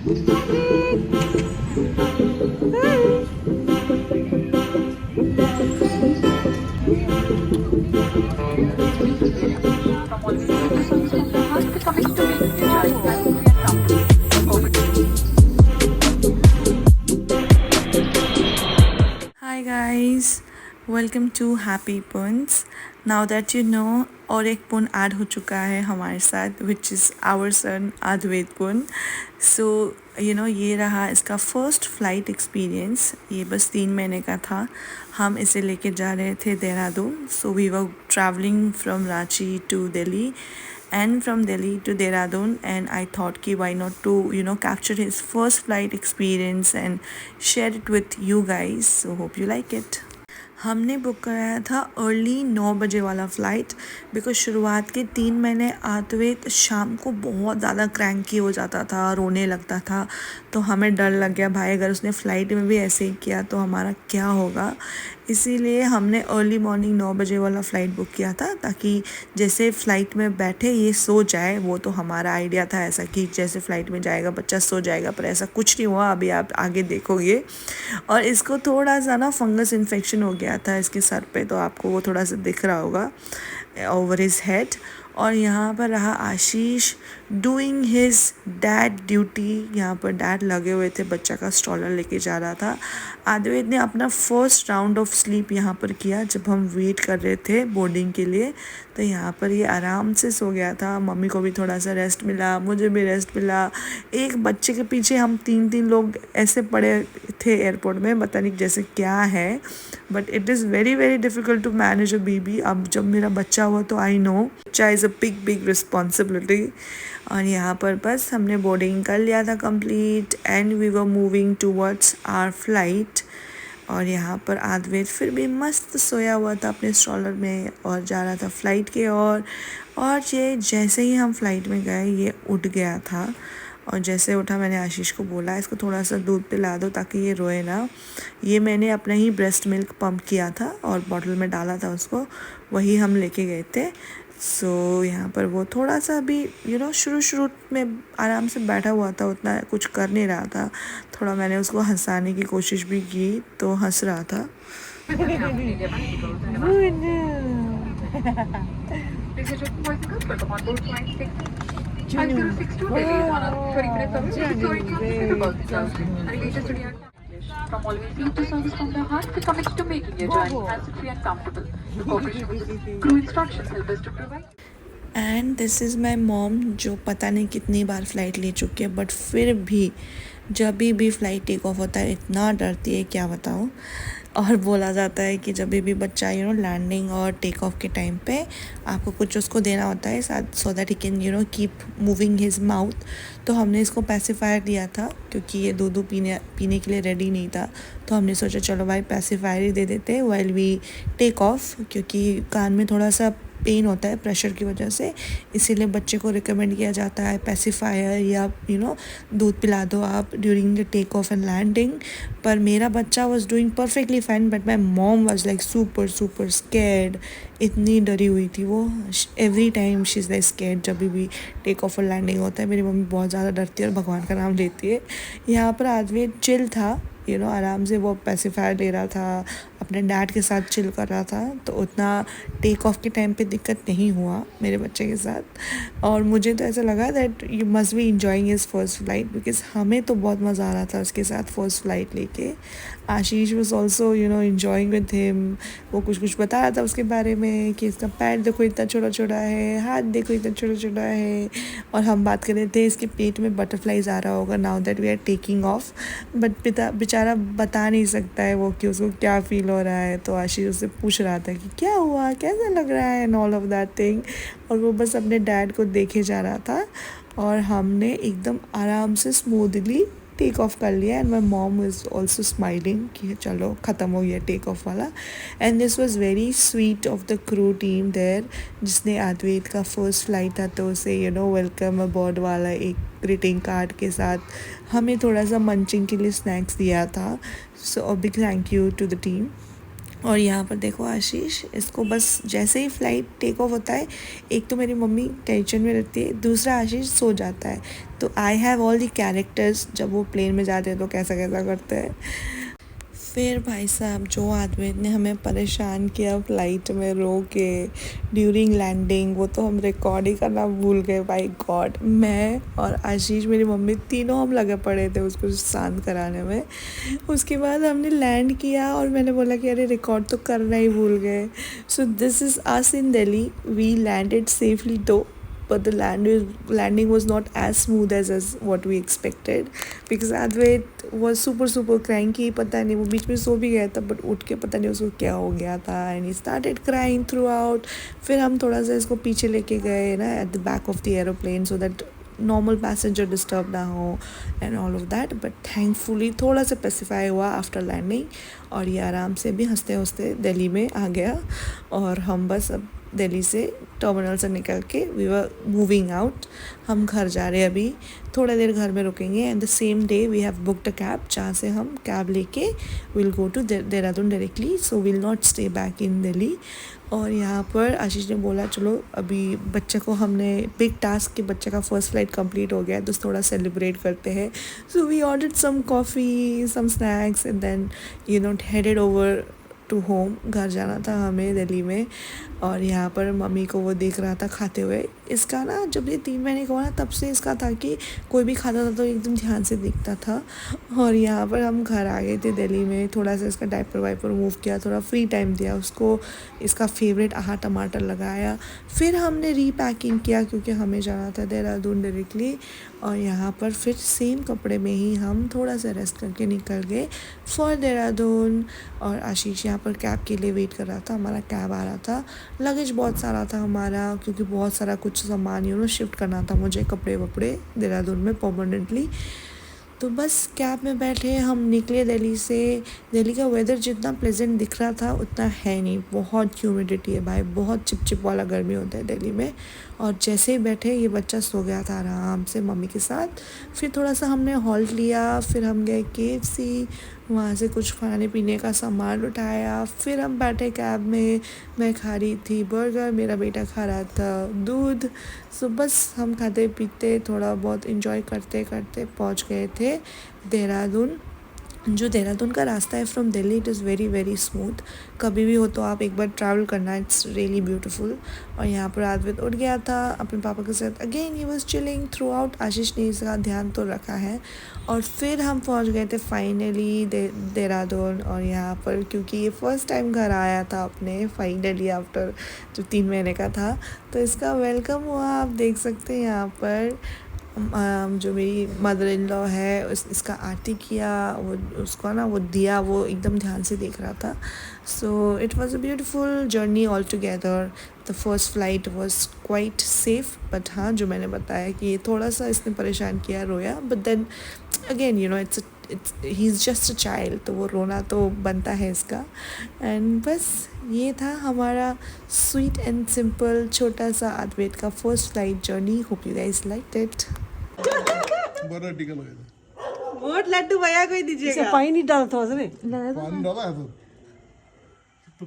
Hi guys, welcome to Happy Puns. Now that you know और एक पुन add हो चुका है हमारे साथ which is our son अद्वैत पुन. So ये रहा इसका फर्स्ट फ्लाइट एक्सपीरियंस. ये बस 3 महीने का था. हम इसे लेके जा रहे थे Dehradun. So we were traveling from Ranchi to Delhi and from Delhi to Dehradun, and I thought ki why not to capture his first flight experience and share it with you guys. So hope you like it. हमने book कराया था early 9 बजे वाला flight because शुरुआत के 3 महीने अद्वैत शाम को बहुत ज़्यादा क्रैंकी हो जाता था, रोने लगता था. तो हमें डर लग गया भाई अगर उसने फ़्लाइट में भी ऐसे ही किया तो हमारा क्या होगा. इसीलिए हमने अर्ली मॉर्निंग 9 बजे वाला फ़्लाइट बुक किया था ताकि जैसे फ़्लाइट में बैठे ये सो जाए. वो तो हमारा आइडिया था ऐसा कि जैसे फ़्लाइट में जाएगा बच्चा सो जाएगा, पर ऐसा कुछ नहीं हुआ. अभी आप आगे देखोगे. और इसको थोड़ा सा ना फंगस इन्फेक्शन हो गया था इसके सर पे, तो आपको वो थोड़ा सा दिख रहा होगा ओवर हिज हेड. और यहाँ पर रहा आशीष डूइंग हिज डैड ड्यूटी. यहाँ पर डैड लगे हुए थे, बच्चा का स्ट्रॉलर लेके जा रहा था. अद्वैत ने अपना फर्स्ट राउंड ऑफ स्लीप यहाँ पर किया जब हम वेट कर रहे थे बोर्डिंग के लिए. तो यहाँ पर ये आराम से सो गया था. मम्मी को भी थोड़ा सा रेस्ट मिला, मुझे भी रेस्ट मिला. एक बच्चे के पीछे हम 3 लोग ऐसे पड़े थे एयरपोर्ट में, पता नहीं जैसे क्या है. But it is very very difficult to manage a baby. अब जब मेरा बच्चा हुआ तो आई नो बच्चा इज़ अ बिग रिस्पॉन्सिबिलिटी. और यहाँ पर बस हमने बोर्डिंग कर लिया था complete and we were moving towards our flight. और यहाँ पर अद्वैत फिर भी मस्त सोया हुआ था अपने स्ट्रॉलर में और जा रहा था फ़्लाइट के और ये जैसे ही हम फ़्लाइट में गए ये उठ गया था. और जैसे उठा मैंने आशीष को बोला इसको थोड़ा सा दूध पिला दो ताकि ये रोए ना. ये मैंने अपना ही ब्रेस्ट मिल्क पंप किया था और बॉटल में डाला था उसको, वही हम लेके गए थे. सो यहाँ पर वो थोड़ा सा अभी शुरू में आराम से बैठा हुआ था, उतना कुछ कर नहीं रहा था. थोड़ा मैंने उसको हंसाने की कोशिश भी की तो हंस रहा था. From always being to service from the heart, we commit to making your journey hassle-free and comfortable. Cooperation with the crew instructions help us to provide. And this is my mom जो पता नहीं कितनी बार flight ले चुकी है but फिर भी जब भी फ़्लाइट टेक ऑफ होता है इतना डरती है क्या बताऊँ. और बोला जाता है कि जब भी बच्चा लैंडिंग और टेक ऑफ के टाइम पे आपको कुछ उसको देना होता है साथ so that he can keep moving his mouth. तो हमने इसको पैसिफायर दिया था क्योंकि ये दूध पीने के लिए रेडी नहीं था. तो हमने सोचा चलो भाई पैसिफायर ही दे देते व्हाइल वी टेक ऑफ, क्योंकि कान में थोड़ा सा पेन होता है प्रेशर की वजह से. इसीलिए बच्चे को रिकमेंड किया जाता है पैसिफायर या दूध पिला दो आप during the take off and landing. पर मेरा बच्चा was doing perfectly fine but my mom was like super scared. इतनी डरी हुई थी वो. Every time she is like scared. जब भी टेक ऑफ और लैंडिंग होता है मेरी मम्मी बहुत ज़्यादा डरती है और भगवान का नाम लेती है. यहाँ पर अद्वैत चिल था, आराम से वो पैसिफायर ले रहा था, अपने डैड के साथ चिल कर रहा था. तो उतना टेक ऑफ के टाइम पे दिक्कत नहीं हुआ मेरे बच्चे के साथ. और मुझे तो ऐसा लगा that you must be enjoying his first flight because हमें तो बहुत मज़ा आ रहा था उसके साथ फर्स्ट फ्लाइट लेके. Ashish was also enjoying with him. वो कुछ बता रहा था उसके बारे में कि इसका पैर देखो इतना छोटा है, हाथ देखो इतना छोटा है. और हम बात कर रहे थे इसके पेट में बटरफ्लाइज आ रहा होगा now that we are taking off. But बेचारा बता नहीं सकता है वो कि उसको क्या फ़ील हो रहा है. तो आशीष उससे पूछ रहा था कि क्या हुआ, कैसा लग रहा है and all of that thing. और वो बस अपने डैड को देखे जा रहा था और हमने एकदम आराम से स्मूथली टेक ऑफ कर लिया. And my mom is also smiling कि चलो ख़त्म हो गया टेक ऑफ वाला. And this was very sweet of the crew team there जिसने अद्वैत का फर्स्ट फ्लाइट था तो उसे वेलकम अबॉर्ड वाला एक ग्रीटिंग कार्ड के साथ हमें थोड़ा सा मंचिंग के लिए स्नैक्स दिया था. So a big thank you to the team. और यहाँ पर देखो आशीष, इसको बस जैसे ही फ़्लाइट टेक ऑफ होता है, एक तो मेरी मम्मी टेंशन में रहती है, दूसरा आशीष सो जाता है। तो I have all the characters, जब वो प्लेन में जाते हैं तो कैसा कैसा करते हैं। फिर भाई साहब जो आदमी ने हमें परेशान किया फ़्लाइट में रो के ड्यूरिंग लैंडिंग, वो तो हम रिकॉर्ड ही करना भूल गए। बाई गॉड, मैं और आशीष, मेरी मम्मी, तीनों हम लगे पड़े थे उसको शांत कराने में। उसके बाद हमने लैंड किया और मैंने बोला कि अरे रिकॉर्ड तो करना ही भूल गए। So this is us in Delhi, we landed safely though, but the landing was not as smooth as what we expected, because Advait was super cranky, पता नहीं वो बीच में सो भी गया था, बट उठ के पता नहीं उसको क्या हो गया था, and he started crying throughout। फिर हम थोड़ा सा इसको पीछे लेके गए ना at the back of the aeroplane so that normal passenger disturb ना हो and all of that, but thankfully थोड़ा सा पेसिफाई हुआ आफ्टर लैंडिंग, और ये आराम से भी हंसते हंसते दिल्ली में आ गया। और हम बस अब दिल्ली से टर्मिनल से निकल के वी वर मूविंग आउट, हम घर जा रहे हैं अभी, थोड़ा देर घर में रुकेंगे। And the same day we have booked a cab, जहाँ से हम कैब लेके will go to Dehradun directly, so will not stay back in Delhi. और यहाँ पर आशीष ने बोला चलो अभी बच्चे को, हमने बिग टास्क के बच्चे का फर्स्ट फ्लाइट कंप्लीट हो गया है तो थोड़ा सेलिब्रेट करते हैं। So we ordered some coffee, some snacks, and then headed over to home. घर जाना था हमें दिल्ली में। और यहाँ पर मम्मी को वो देख रहा था खाते हुए। इसका ना जब ये 3 महीने का हुआ ना, तब से इसका था कि कोई भी खाता था तो एकदम ध्यान से देखता था। और यहाँ पर हम घर आ गए थे दिल्ली में, थोड़ा सा इसका डायपर वाइपर मूव किया, थोड़ा फ्री टाइम दिया उसको, इसका फेवरेट आहा टमाटर लगाया। फिर हमने रीपैकिंग किया क्योंकि हमें जाना था देहरादून डायरेक्टली। और यहाँ पर फिर सेम कपड़े में ही हम थोड़ा सा रेस्ट करके निकल गए फॉर देहरादून। और आशीष यहाँ पर कैब के लिए वेट कर रहा था, हमारा कैब आ रहा था। लगेज बहुत सारा था हमारा, क्योंकि बहुत सारा कुछ सामान शिफ्ट करना था मुझे, कपड़े वपड़े देहरादून में परमानेंटली। तो बस कैब में बैठे हम निकले दिल्ली से। दिल्ली का वेदर जितना प्लेजेंट दिख रहा था उतना है नहीं, बहुत ह्यूमिडिटी है भाई, बहुत चिपचिप वाला गर्मी होता है दिल्ली में। और जैसे ही बैठे ये बच्चा सो गया था आराम से मम्मी के साथ। फिर थोड़ा सा हमने हॉल्ट लिया, फिर हम गए KFC, वहाँ से कुछ खाने पीने का सामान उठाया। फिर हम बैठे कैब में, मैं खा रही थी बर्गर, मेरा बेटा खा रहा था दूध। सो बस हम खाते पीते थोड़ा बहुत इंजॉय करते करते पहुँच गए थे देहरादून। जो देहरादून का रास्ता है from Delhi, it is very smooth. कभी भी हो तो आप एक बार ट्रैवल करना, इट्स रियली ब्यूटीफुल। और यहाँ पर आदवित उठ गया था अपने पापा के साथ, again he was chilling throughout. Ashish ने इसका ध्यान तो रखा है। और फिर हम पहुँच गए थे फाइनली देहरादून। और यहाँ पर क्योंकि ये फर्स्ट टाइम घर आया था अपने फाइनली आफ्टर जो 3 महीने का था, तो इसका वेलकम हुआ। आप देख सकते हैं यहाँ पर जो मेरी मदर इन लॉ है इसका आरती किया, वो उसको ना वो दिया, वो एकदम ध्यान से देख रहा था। So it was a beautiful journey all together. The first flight was quite safe, but हाँ जो मैंने बताया कि ये थोड़ा सा इसने परेशान किया, रोया, but then again it's he is just a child, तो वो रोना तो बनता है इसका। एंड बस ये था हमारा स्वीट एंड सिंपल छोटा सा अद्वैत का first flight journey. Hope you guys liked it. बड़ा टीका लगाया वोट लड्डू भैया को ही दीजिएगा। पानी नहीं डालता उसमें। पानी डाला है तो